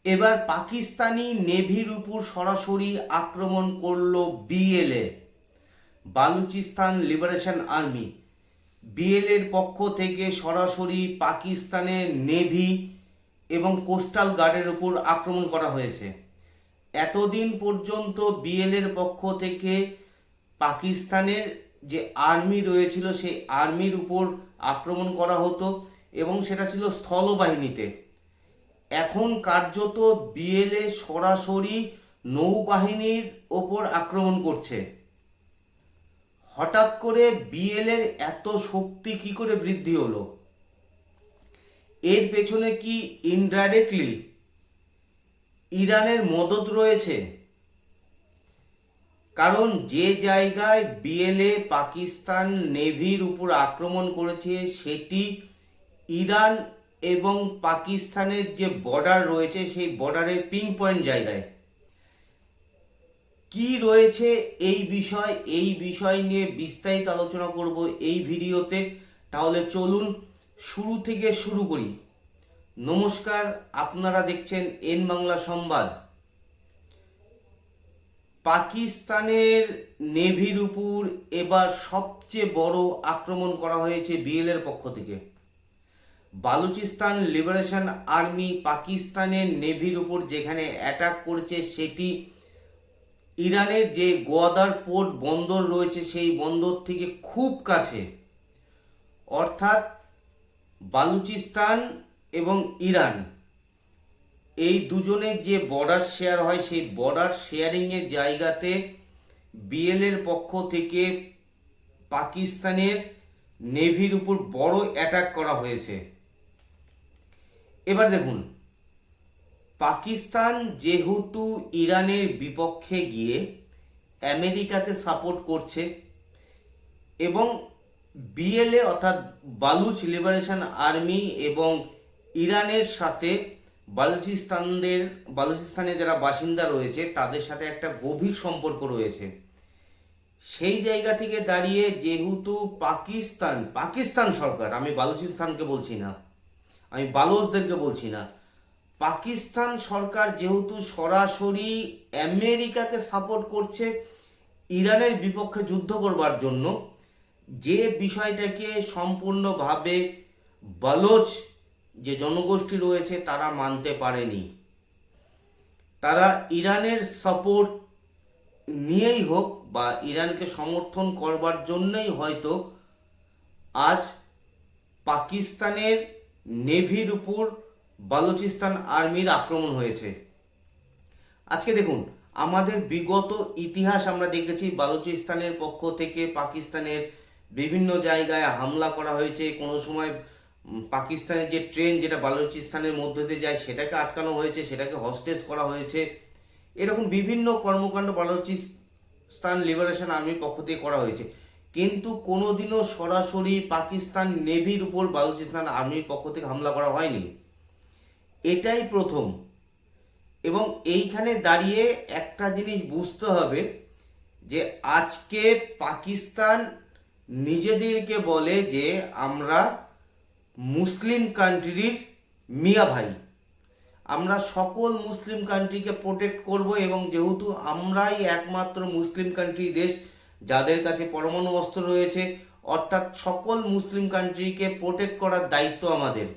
এবার পাকিস্তানি নেভির উপর সরাসরি আক্রমণ করল বিএলএ, বালুচিস্তান লিবারেশন আর্মি। বিএলএর পক্ষ থেকে সরাসরি পাকিস্তানের নেভি এবং কোস্টাল গার্ডের উপর আক্রমণ করা হয়েছে। এতদিন পর্যন্ত বিএলএর পক্ষ থেকে পাকিস্তানের যে আর্মি রয়েছিল সেই আর্মির উপর আক্রমণ করা হতো এবং সেটা ছিল স্থলবাহিনীতে। এখন কার্যত বিএলএ সরাসরি নৌবাহিনীর ওপর আক্রমণ করছে। হঠাৎ করে বিএলএর এত শক্তি কি করে বৃদ্ধি হলো? এর পেছনে কি ইনডাইরেক্টলি ইরানের মদত রয়েছে? কারণ যে জায়গায় বিএলএ পাকিস্তান নেভির উপর আক্রমণ করেছে সেটি ইরান এবং পাকিস্তানের যে বর্ডার রয়েছে সেই বর্ডারের পিং পয়েন্ট জায়গায়। কি রয়েছে এই বিষয় নিয়ে বিস্তারিত আলোচনা করব এই ভিডিওতে। তাহলে চলুন শুরু থেকে শুরু করি। নমস্কার, আপনারা দেখছেন এন বাংলা সংবাদ। পাকিস্তানের নেভির উপর এবার সবচেয়ে বড় আক্রমণ করা হয়েছে বিএলএর পক্ষ থেকে। বালুচিস্তান লিবারেশন আর্মি পাকিস্তানের নেভির উপর যেখানে অ্যাটাক করেছে সেটি ইরানের যে গোয়াদার পোর্ট বন্দর রয়েছে সেই বন্দর থেকে খুব কাছে। অর্থাৎ বালুচিস্তান এবং ইরান এই দুজনের যে বর্ডার শেয়ার হয় সেই বর্ডার শেয়ারিংয়ের জায়গাতে বিএলএর পক্ষ থেকে পাকিস্তানের নেভির উপর বড় অ্যাটাক করা হয়েছে। এবার দেখুন, পাকিস্তান যেহেতু ইরানের বিপক্ষে গিয়ে আমেরিকাকে সাপোর্ট করছে এবং বিএলএ অর্থাৎ বালুচ লিবারেশন আর্মি এবং ইরানের সাথে বালুচিস্তানে যারা বাসিন্দা রয়েছে তাদের সাথে একটা গভীর সম্পর্ক রয়েছে। সেই জায়গা থেকে দাঁড়িয়ে যেহেতু পাকিস্তান সরকার, আমি বালুচিস্তানকে বলছি না, আমি বালুচদেরকে বলছি না, পাকিস্তান সরকার যেহেতু সরাসরি আমেরিকাকে সাপোর্ট করছে ইরানের বিপক্ষে যুদ্ধ করবার জন্য, যে বিষয়টাকে সম্পূর্ণভাবে বালুচ যে জনগোষ্ঠী রয়েছে তারা মানতে পারেনি। তারা ইরানের সাপোর্ট নিয়েই হোক বা ইরানকে সমর্থন করবার জন্যই হয়তো আজ পাকিস্তানের নেভির উপর বালুচিস্তান আর্মির আক্রমণ হয়েছে। আজকে দেখুন, আমাদের বিগত ইতিহাস আমরা দেখেছি বালুচিস্তানের পক্ষ থেকে পাকিস্তানের বিভিন্ন জায়গায় হামলা করা হয়েছে। কোনো সময় পাকিস্তানের যে ট্রেন যেটা বালুচিস্তানের মধ্যে দিয়ে যায় সেটাকে আটকানো হয়েছে, সেটাকে হস্টেজ করা হয়েছে। এরকম বিভিন্ন কর্মকাণ্ড বালুচিস্তান লিবারেশন আর্মির পক্ষ থেকে করা হয়েছে, কিন্তু কোনোদিনও সরাসরি পাকিস্তান নেভির উপর বালুচিস্তান আর্মির পক্ষ থেকে হামলা করা হয়নি। এটাই প্রথম। এবং এইখানে দাঁড়িয়ে একটা জিনিস বুঝতে হবে যে আজকে পাকিস্তান নিজেদেরকে বলে যে আমরা মুসলিম কান্ট্রির মিয়া ভাই, আমরা সকল মুসলিম কান্ট্রিকে প্রোটেক্ট করব এবং যেহেতু আমরাই একমাত্র মুসলিম কান্ট্রি দেশ যাদের কাছে পরমাণু অস্ত্র রয়েছে, অর্থাৎ সকল মুসলিম কান্ট্রিকে প্রোটেক্ট করার দায়িত্ব আমাদের।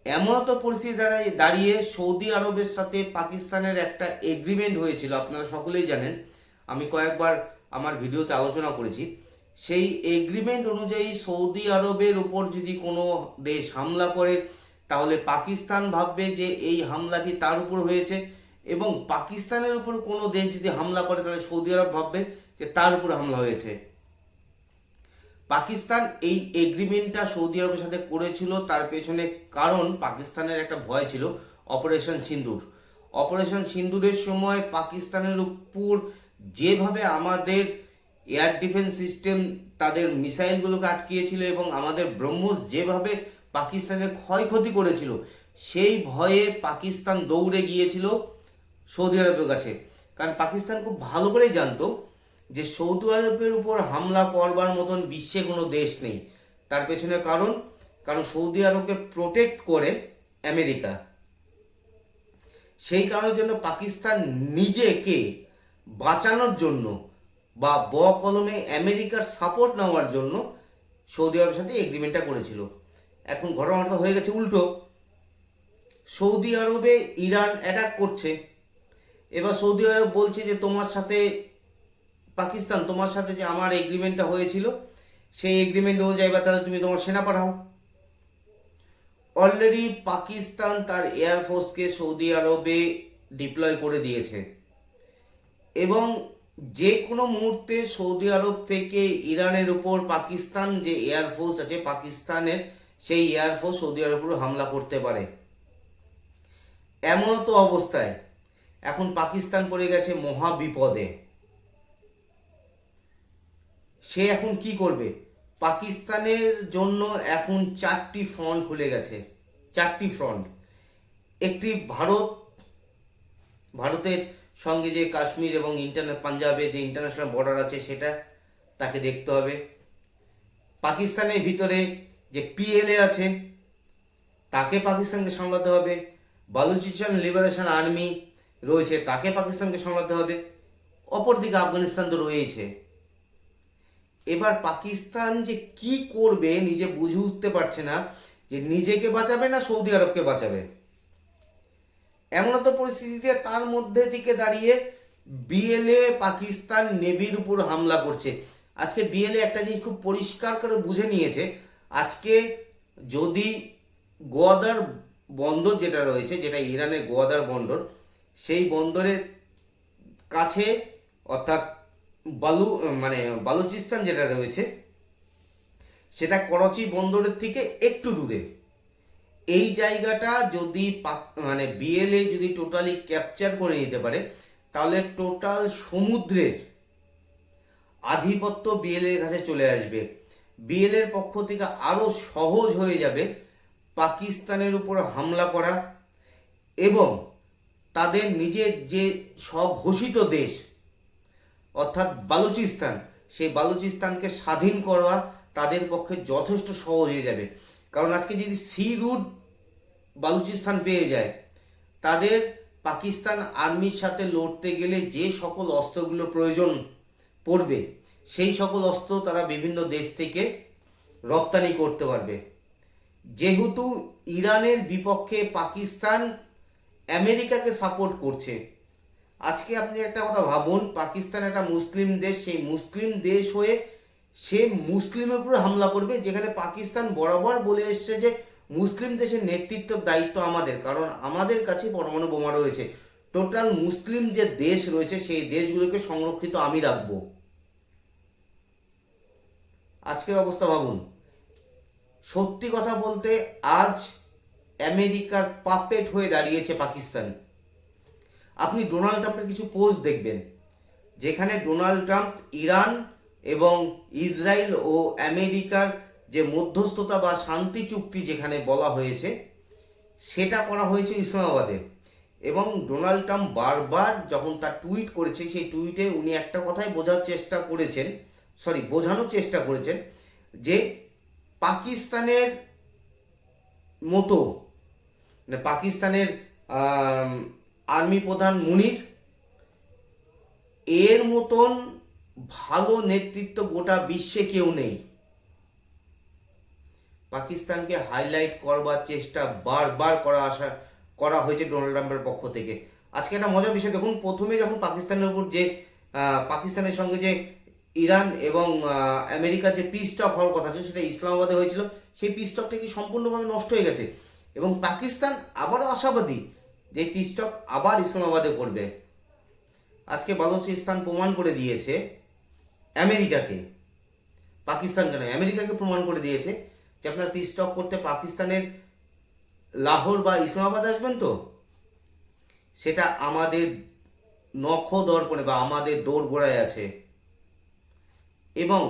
এমন তো পরিস্থিতি দাঁড়িয়ে সৌদি আরবের সাথে পাকিস্তানের একটা এগ্রিমেন্ট হয়েছিল, আপনারা সকলেই জানেন, আমি কয়েকবার আমার ভিডিওতে আলোচনা করেছি। সেই এগ্রিমেন্ট অনুযায়ী সৌদি আরবের উপর যদি কোনো দেশ হামলা করে তাহলে পাকিস্তান ভাববে যে এই হামলাটি তার উপর হয়েছে, এবং পাকিস্তানের উপর কোনো দেশ যদি হামলা করে তাহলে সৌদি আরব ভাববে যে তার উপর হামলা হয়েছে। পাকিস্তান এই এগ্রিমেন্টটা সৌদি আরবের সাথে করেছিল, তার পেছনে কারণ পাকিস্তানের একটা ভয় ছিল অপারেশন সিন্দুর। অপারেশন সিন্দুরের সময় পাকিস্তানের উপর যেভাবে আমাদের এয়ার ডিফেন্স সিস্টেম তাদের মিসাইলগুলোকে আটকিয়েছিল এবং আমাদের ব্রহ্মোস যেভাবে পাকিস্তানের ক্ষয়ক্ষতি করেছিল, সেই ভয়ে পাকিস্তান দৌড়ে গিয়েছিল সৌদি আরবের কাছে। কারণ পাকিস্তান খুব ভালো করেই জানতো যে সৌদি আরবের উপর হামলা করবার মতন বিশ্বে কোনো দেশ নেই। তার পেছনে কারণ সৌদি আরবকে প্রোটেক্ট করে আমেরিকা। সেই কারণের জন্য পাকিস্তান নিজেকে বাঁচানোর জন্য বা কলমে আমেরিকার সাপোর্ট নেওয়ার জন্য সৌদি আরবের সাথে এগ্রিমেন্টটা করেছিল। এখন ঘটনাটা হয়ে গেছে উল্টো, সৌদি আরবে ইরান অ্যাটাক করছে। এবার সৌদি আরব বলছে যে তোমার সাথে পাকিস্তান, তোমার সাথে যে আমার এগ্রিমেন্টটা হয়েছিল সেই এগ্রিমেন্ট অনুযায়ী বা তাহলে তুমি তোমার সেনা পাঠাও। অলরেডি পাকিস্তান তার এয়ারফোর্সকে সৌদি আরবে ডিপ্লয় করে দিয়েছে এবং যে কোনো মুহূর্তে সৌদি আরব থেকে ইরানের উপর পাকিস্তান যে এয়ারফোর্স আছে পাকিস্তানের, সেই এয়ারফোর্স সৌদি আরবের উপর হামলা করতে পারে। এমনও তো অবস্থায় এখন পাকিস্তান পড়ে গেছে মহা বিপদে। সে এখন কি করবে? পাকিস্তানের জন্য এখন 4টি ফ্রন্ট খুলে গেছে, 4টি ফ্রন্ট। একটি ভারতের সঙ্গে যে কাশ্মীর এবং পাঞ্জাবে যে ইন্টারন্যাশনাল বর্ডার আছে সেটা তাকে দেখতে হবে। পাকিস্তানের ভিতরে যে পিএলএ আছে তাকে পাকিস্তানকে সামলাতে হবে। বালুচিস্তান লিবারেশন আর্মি রয়েছে তাকে পাকিস্তানকে সামলাতে হবে। অপরদিকে আফগানিস্তান তো রয়েছে। এবার পাকিস্তান যে কি করবে নিজে বুঝে উঠতে পারছে না, যে নিজেকে বাঁচাবে না সৌদি আরবকে বাঁচাবে। এমন একটা পরিস্থিতিতে তার মধ্যে থেকে দাঁড়িয়ে বিএলএ পাকিস্তান নেভির উপর হামলা করছে। আজকে বিএলএ একটা জিনিস খুব পরিষ্কার করে বুঝে নিয়েছে, আজকে যদি গোয়াদার বন্দর যেটা রয়েছে, যেটা ইরানের গোয়াদার বন্দর, সেই বন্দরের কাছে অর্থাৎ বালুচিস্তান যেটা রয়েছে সেটা করাচি বন্দরের থেকে একটু দূরে। এই জায়গাটা যদি বিএলএ যদি টোটালি ক্যাপচার করে নিতে পারে তাহলে টোটাল সমুদ্রের আধিপত্য বিএলএর কাছে চলে আসবে। বিএলএর পক্ষ থেকে আরও সহজ হয়ে যাবে পাকিস্তানের উপর হামলা করা এবং তাদের নিজের যে স্বঘোষিত দেশ অর্থাৎ বালুচিস্তান, সেই বালুচিস্তানকে স্বাধীন করা তাদের পক্ষে যথেষ্ট সহজ হয়ে যাবে। কারণ আজকে যদি সি রুট বালুচিস্তান পেয়ে যায়, তাদের পাকিস্তান আর্মির সাথে লড়তে গেলে যে সকল অস্ত্রগুলো প্রয়োজন পড়বে সেই সকল অস্ত্র তারা বিভিন্ন দেশ থেকে রপ্তানি করতে পারবে। যেহেতু ইরানের বিপক্ষে পাকিস্তান আমেরিকাকে সাপোর্ট করছে, আজকে আপনি একটা কথা ভাবুন, পাকিস্তান একটা মুসলিম দেশ, সেই মুসলিম দেশ হয়ে সে মুসলিমের উপরে হামলা করবে, যেখানে পাকিস্তান বরাবর বলে এসছে যে মুসলিম দেশের নেতৃত্বের দায়িত্ব আমাদের, কারণ আমাদের কাছে পরমাণু বোমা রয়েছে। টোটাল মুসলিম যে দেশ রয়েছে সেই দেশগুলোকে সংরক্ষিত আমি রাখব। আজকের অবস্থা ভাবুন। সত্যি কথা বলতে আজ আমেরিকার পাপেট হয়ে দাঁড়িয়েছে পাকিস্তান। আপনি ডোনাল্ড ট্রাম্পের কিছু পোস্ট দেখবেন যেখানে ডোনাল্ড ট্রাম্প ইরান এবং ইসরায়েল ও আমেরিকার যে মধ্যস্থতা বা শান্তি চুক্তি যেখানে বলা হয়েছে সেটা করা হয়েছে ইসলামাবাদে। এবং ডোনাল্ড ট্রাম্প বারবার যখন তার টুইট করেছে সেই টুইটে উনি একটা কথাই বোঝানোর চেষ্টা করেছেন যে পাকিস্তানের মতো পাকিস্তানের আর্মি প্রধান মুনির এর মতন ভালো নেতৃত্ব গোটা বিশ্বে কেউ নেই। পাকিস্তানকে হাইলাইট করবার চেষ্টা বারবার করা হয়েছে ডোনাল্ড ট্রাম্পের পক্ষ থেকে। আজকে একটা মজার বিষয় দেখুন, প্রথমে যখন পাকিস্তানের উপর যে পাকিস্তানের সঙ্গে যে ইরান এবং আমেরিকার যে পিস টক হওয়ার কথা ছিল সেটা ইসলামাবাদে হয়েছিল, সেই পিস টকটা কি সম্পূর্ণভাবে নষ্ট হয়ে গেছে এবং পাকিস্তান আবারও আশাবাদী যে পিস টক আবার ইসলামাবাদে করবে। আজকে বালুচিস্তান প্রমাণ করে দিয়েছে আমেরিকাকে, পাকিস্তানকে নয় আমেরিকাকে প্রমাণ করে দিয়েছে যে আপনার পিস টক করতে পাকিস্তানের লাহোর বা ইসলামাবাদ আসবেন তো সেটা আমাদের নখ দর্পণে বা আমাদের দোরগোড়ায় আছে। এবং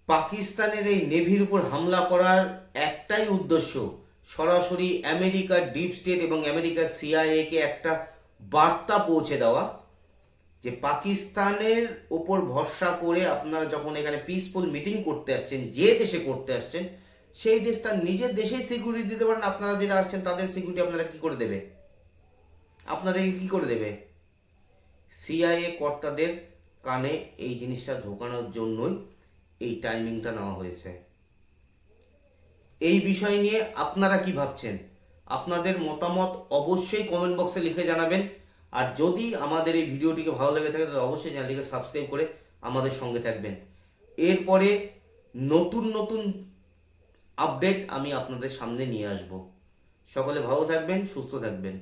পাকিস্তানের এই নেভির উপর হামলা করার একটাই উদ্দেশ্য, সরাসরি আমেরিকার ডিপ স্টেট এবং আমেরিকার সিআইএকে একটা বার্তা পৌঁছে দেওয়া যে পাকিস্তানের ওপর ভরসা করে আপনারা যখন এখানে পিসফুল মিটিং করতে আসছেন, যে দেশে করতে আসছেন সেই দেশ তার নিজের দেশেই সিকিউরিটি দিতে পারেন, আপনারা যেটা আসছেন তাদের সিকিউরিটি আপনারা কি করে দেবে? আপনাদেরকে কি করে দেবে? সিআইএ কর্তাদের কানে এই জিনিসটা ঢোকানোর জন্যই এই টাইমিংটা নেওয়া হয়েছে। এই বিষয় নিয়ে আপনারা কি ভাবছেন? আপনাদের মতামত অবশ্যই কমেন্ট বক্সে লিখে জানাবেন। আর যদি আমাদের এই ভিডিওটিকে ভালো লেগে থাকে তাহলে অবশ্যই চ্যানেলটিকে সাবস্ক্রাইব করে আমাদের সঙ্গে থাকবেন। এরপরে নতুন নতুন আপডেট আমি আপনাদের সামনে নিয়ে আসব। সকলে ভালো থাকবেন, সুস্থ থাকবেন।